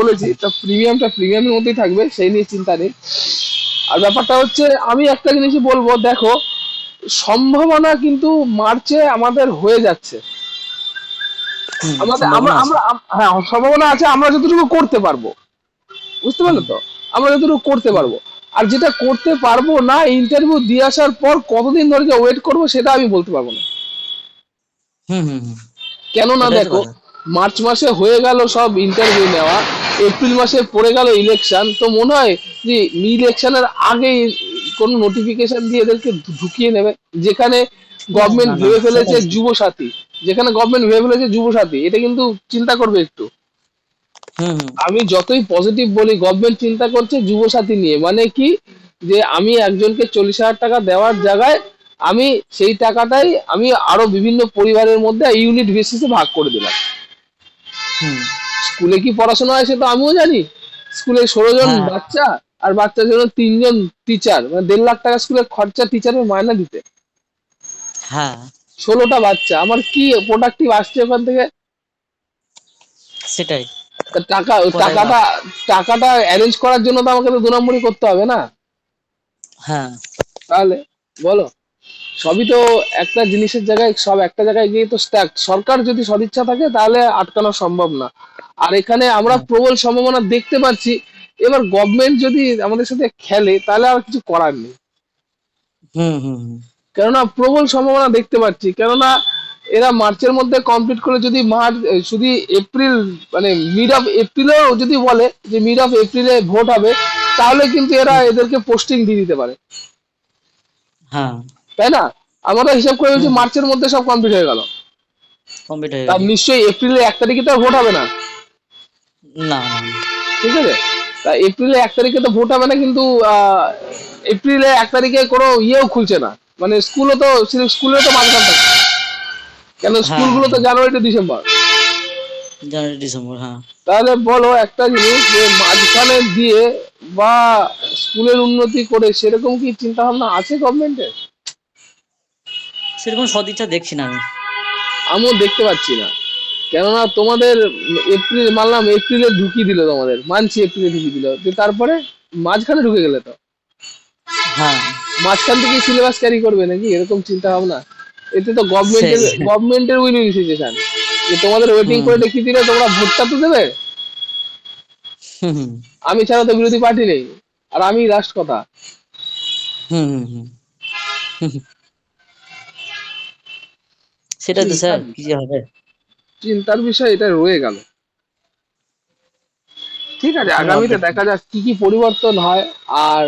বলেছি, তা প্রিমিয়ামের মধ্যেই থাকবে, সেই নিয়ে চিন্তা নেই। আর ব্যাপারটা হচ্ছে, আমি একটা জিনিসই বলবো, দেখো সম্ভাবনা কিন্তু মার্চে আমাদের হয়ে যাচ্ছে। আমাদের আমরা সম্ভাবনা আছে। আমরা হ্যাঁ, সম্ভাবনা আছে, আমরা যতটুকু করতে পারবো, বুঝতে পারলে হুম তো, আমরা যতটুকু করতে হুম পারবো। আর যেটা করতে পারবো না, ইন্টারভিউ দিয়ে আসার পর কতদিন ধরে যে ওয়েট করবো সেটা আমি বলতে পারবো না। হুম হুম হুম কেননা ওটাই তো দেখো, কথা। মার্চ মাসে হয়ে গেল সব ইন্টারভিউ নেওয়া, এপ্রিল মাসে পড়ে গেল ইলেকশন, তো মনে হয় যে ইলেকশনের আগেই কোনো নোটিফিকেশন দিয়ে এদেরকে ঢুকিয়ে নেবে। যেখানে না গভর্নমেন্ট না না, ভেবে সেটা ফেলেছে না। যুবসাথী, যেখানে গভর্নমেন্ট ভেবে ফেলেছে যুবসাথী, এটা কিন্তু চিন্তা করবে একটু। হুম হুম আমি যতই পজিটিভ বলি, গভর্নমেন্ট চিন্তা করছে যুবসাথী নিয়ে, মানে কি, যে আমি একজনকে 40,000 টাকা দেওয়ার জায়গায় আমি সেই টাকাটাই আমি আরো বিভিন্ন পরিবারের মধ্যে ইউনিট বেসিসে ভাগ করে দিলাম। হুম স্কুলে কি পড়াশোনা হয় সে তো আমিও জানি। স্কুলে 16 জন হ্যাঁ হ্যাঁ বাচ্চা, আর বাচ্চার জন্য 3 জন টিচার, মানে 1.5 লাখ টাকা স্কুলের খরচা টিচারের মায়না দিতে। হ্যাঁ, 16টা বাচ্চা, আমার কি প্রোডাক্টিভ আসছে ওখান থেকে? সেটাই। তা টাকা কোথায় টাকাটা টাকাটা অ্যারেঞ্জ করার জন্য তো আমাকে তো 2 নম্বরই করতে হবে না? হ্যাঁ তাহলে বলো, সবই তো একটা জিনিসের জায়গায়, সব একটা জায়গায় গিয়ে তো স্ট্যাক। সরকার যদি সদিচ্ছা থাকে তাহলে আটকানো সম্ভব না। আর এখানে আমরা হ্যাঁ প্রবল সম্ভাবনা দেখতে পাচ্ছি। এবার গভর্নমেন্ট যদি আমাদের সাথে খেলে তাহলে আর কিছু করার নেই। হুম হুম হুম কেননা প্রবল সম্ভাবনা দেখতে পাচ্ছি, কেননা এরা মার্চের মধ্যে কমপ্লিট করে যদি মার্চ শুধু এপ্রিল, মানে মিড অফ এপ্রিলেও যদি বলে যে মিড অফ এপ্রিলে ভোট হবে, তাহলে কিন্তু এরা হুম, এদেরকে পোস্টিং দিয়ে দিতে পারে, হ্যাঁ তাই না? আমরা হিসাব করে হুম বলছি হুম মার্চের মধ্যে সব কমপ্লিট হয়ে গেল, কমপ্লিট হয়ে তার গেল। নিশ্চয়ই এপ্রিলের 1 তারিখে তো ভোট হবে না। না না না। ঠিক আছে, তা এপ্রিলে 1 তারিখে তো ভোট হবে না, কিন্তু এপ্রিলে 1 তারিখে কোনো ইয়েও খুলছে না, মানে স্কুলও তো, স্কুলেও তো মাঝখান থাকে, কেন হ্যাঁ স্কুলগুলো তো হ্যাঁ, জানুয়ারি টু ডিসেম্বর। জানুয়ারি ডিসেম্বর, হ্যাঁ। তাহলে বলো একটা জিনিস, যে মাঝখানে দিয়ে বা স্কুলের উন্নতি করে সেরকম কি চিন্তা ভাবনা আছে গভর্নমেন্টের? সেরকম সদিচ্ছা দেখছি না আমি। আমিও দেখতে পাচ্ছি না। কেননা তোমাদের এপ্রিল মানলাম, এপ্রিলে ঢুকিয়ে দিল, তোমাদের মানছি এপ্রিলে ঢুকিয়ে দিল, তারপরে মাঝখানে ঢুকে গেলে তো হ্যাঁ, মাঝখান থেকে সিলেবাস ক্যারি করবে নাকি, এরকম চিন্তা ভাবনা? এতে তো সেই গভর্নমেন্টের উইনিং সিচুয়েশন, যে তোমাদের ওয়েটিং হুম করে দেখিয়ে দিলে তোমরা ভোটটা তো দেবে। হুম হুম আমি ছাড়া তো বিরোধী পার্টি নেই, আর আমি লাস্ট কথা। হুম হুম হুম হুম হুম। সেটাই তো স্যার, চিন্তার কি যে বিষয়, হবে। চিন্তার বিষয় এটা রয়ে গেল। ঠিক আছে, কোনো আগামীতে আপডেট দেখা যাক কি কি পরিবর্তন হয়। আর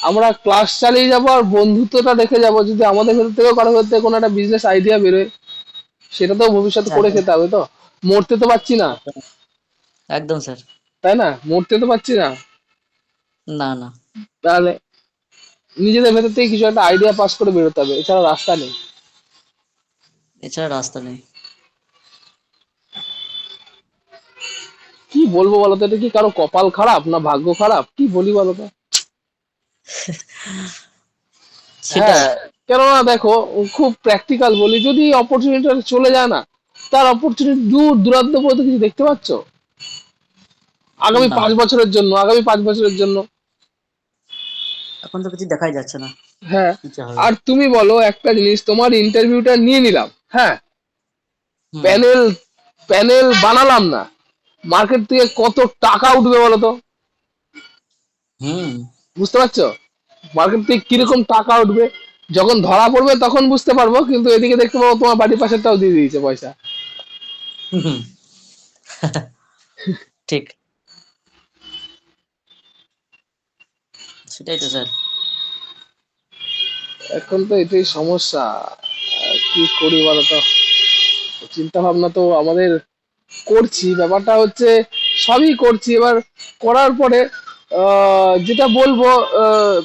আমরা ক্লাস চালিয়ে যাবো, আর বন্ধুত্বটা দেখে যাবো, যদি আমাদের ভেতর থেকেও কারো ভেতর থেকে কোনো একটা বিজনেস আইডিয়া বেরোয়, সেটা তো ভবিষ্যতে করে একদম খেতে হবে তো। মরতে তো পারছি না, একদম একদম স্যার। তাই না? মরতে তো পারছি না। না না, তাহলে নিজেদের ভেতর থেকে কিছু একটা আইডিয়া পাস করে বেরোতে হবে, এছাড়া রাস্তা নেই। এছাড়া রাস্তা নেই। কি বলবো বলতো, এটা কি কারো কপাল খারাপ না ভাগ্য খারাপ, কি বলি বলতো? সেটাই। হ্যাঁ, কেননা দেখো, খুব প্র্যাকটিক্যাল বলি, যদি অপরচুনিটি চলে যায় না, তার অপরচুনিটি দূর দূরান্ত পর্যন্ত কিছু দেখতে পাচ্ছ আগামী না, 5 বছরের জন্য, আগামী 5 বছরের জন্য? এখন তো কিছু দেখাই যাচ্ছে না হ্যাঁ। কি যে হবে। আর তুমি বলো একটা জিনিস, তোমার ইন্টারভিউটা নিয়ে নিলাম, হ্যাঁ, হুম প্যানেল প্যানেল বানালাম না, মার্কেট থেকে কত টাকা উঠবে বলো তো? হুম বুঝতে পারছো মার্কেট থেকে বুঝ- কিরকম টাকা উঠবে? যখন ধরা পড়বে তখন বুঝতে পারবো, কিন্তু এদিকে দেখতে পাবো তোমার বাড়ির পাশেরটাও দিয়ে দিয়েছে পয়সা। হুম হুম, ঠিক। সেটাই তো স্যার। এখন তো এটাই সমস্যা, কি করি বলতো? চিন্তা ভাবনা তো আমাদের করছি, ব্যাপারটা হচ্ছে সবই করছি, এবার করার পরে যেটা বলবো,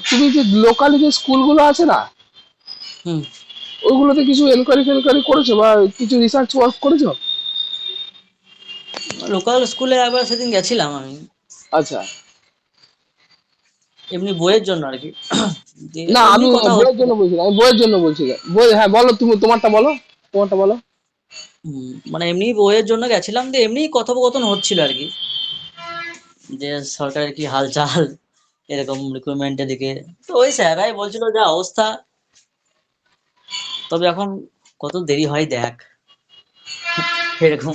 তুমি যে লোকালি যে স্কুলগুলো আছে না, হুম ওইগুলোতে কিছু এনকোয়ারি ফেনকোয়ারি করেছো বা কিছু রিসার্চ ওয়ার্ক করেছো? লোকাল স্কুলে একবার সেদিন গেছিলাম আমি, আচ্ছা। এমনি বইয়ের জন্য আর কি। দিয়ে না, এমনি আমি কথা বইয়ের হচ্ছিল। জন্য বলছি না, আমি বইয়ের জন্য বলছি না। বই, হ্যাঁ বলো, তুমি তোমারটা বলো, তোমারটা বলো। মানে এমনি বইয়ের জন্য গেছিলাম, দিয়ে এমনি কথোপকথন হচ্ছিল আর কি। যে সরকারের কি হালচাল, এরকম রিক্রুটমেন্টের দিকে। তো ওই স্যাররাই বলছিল যা অবস্থা, তবে এখন কত দেরি হয় দেখ, এরকম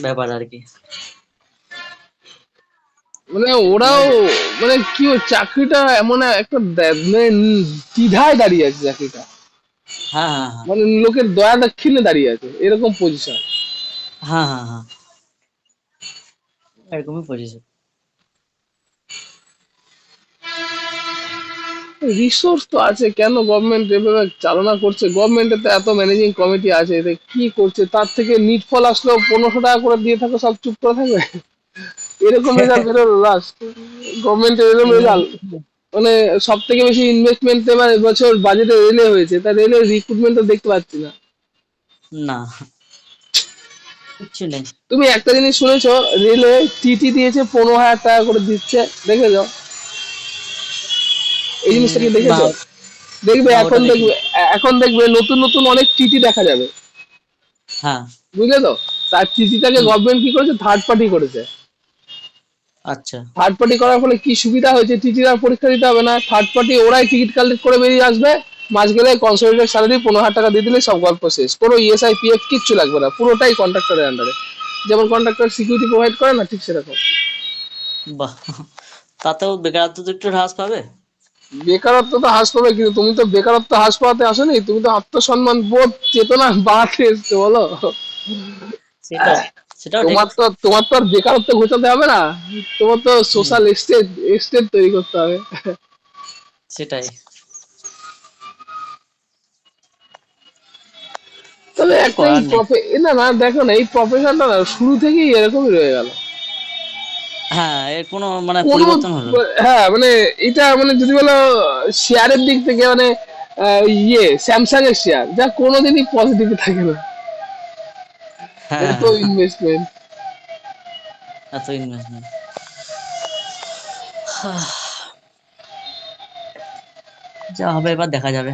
ব্যাপার আর কি। মানে ওরাও মানে কি চাকরিটা এমন একটা মানে দ্বিধায় দাঁড়িয়ে আছে চাকরিটা, হ্যাঁ হ্যাঁ হ্যাঁ মানে লোকের দয়া দাক্ষিণ্যে দাঁড়িয়ে আছে এরকম পজিশন। হ্যাঁ হ্যাঁ হ্যাঁ, এরকমই পজিশন। রিসোর্স তো আছে, কেন গভর্নমেন্ট এভাবে চালনা করছে? গভর্নমেন্টের তো এত ম্যানেজিং কমিটি আছে, এতে কি করছে? তার থেকে নিট ফল আসলেও 1500 টাকা করে দিয়ে থাকো, সব চুপ করে থাকবে? এরকম রেজাল্ট বেরোলো লাস্ট, গভর্নমেন্টের এরকম রেজাল্ট। মানে সব থেকে বেশি ইনভেস্টমেন্ট এবার এবছর বাজেটে রেলে হয়েছে, তা রেলের রিক্রুটমেন্ট তো দেখতে পাচ্ছি না। না, কিচ্ছু নেই। তুমি একটা জিনিস শুনেছো, রেলে টিটি দিয়েছে 15,000 টাকা করে দিচ্ছে, দেখেছো? এই জিনিসটা কি না দেখেছো? দেখবে না, এখন ওটা দেখিনি। দেখবে, এখন দেখবে নতুন নতুন অনেক টিটি দেখা যাবে, হ্যাঁ। বুঝলে তো? তার টিটিটাকে হুম। গভর্নমেন্ট কি করেছে, থার্ড পার্টি করেছে। আচ্ছা। থার্ড পার্টি করার ফলে কি সুবিধা হয়েছে, টিটির আর পরীক্ষা দিতে হবে না, থার্ড পার্টি ওরাই টিকিট কালেক্ট করে বেরিয়ে আসবে, মাস গেলে কনসোলিডেটেড স্যালারি 15,000 টাকা দিয়ে দিলে সব গল্প শেষ, কোনো ইএসআই পিএফ কিচ্ছু লাগবে না, পুরোটাই কন্ট্রাক্টরের আন্ডারে, যেমন কন্ট্রাক্টর সিকিউরিটি প্রোভাইড করে না, ঠিক সেরকম। বাহ, তাতেও বেকারত্ব তো একটু হ্রাস পাবে। বেকারত্ব তো হ্রাস পাবে, কিন্তু তুমি তো বেকারত্ব হ্রাস পাওয়াতে আসোনি, তুমি তো আত্মসম্মান বোধ চেতনা বাড়াতে এসছো, বলো? সেটাও, সেটাও ঠিক। তোমার তো আর বেকারত্ব ঘোচাতে হবে না, তোমার তো হুম। সোশ্যাল স্টেট তৈরি করতে হবে। সেটাই। তবে কিছু একটা এই করার নেই। না না, দেখো না, এই প্রফেশনটা না শুরু থেকেই এরকমই রয়ে গেল। হ্যাঁ, এর কোনো মানে কোনো, পরিবর্তন হলো? হ্যাঁ মানে এটা মানে যদি বলো শেয়ারের দিক থেকে, মানে স্যামসাং এর শেয়ার যা কোনোদিনই পজিটিভ থাকে না, হ্যাঁ, এত ইনভেস্টমেন্ট। এত ইনভেস্টমেন্ট। যা হবে এবার দেখা যাবে।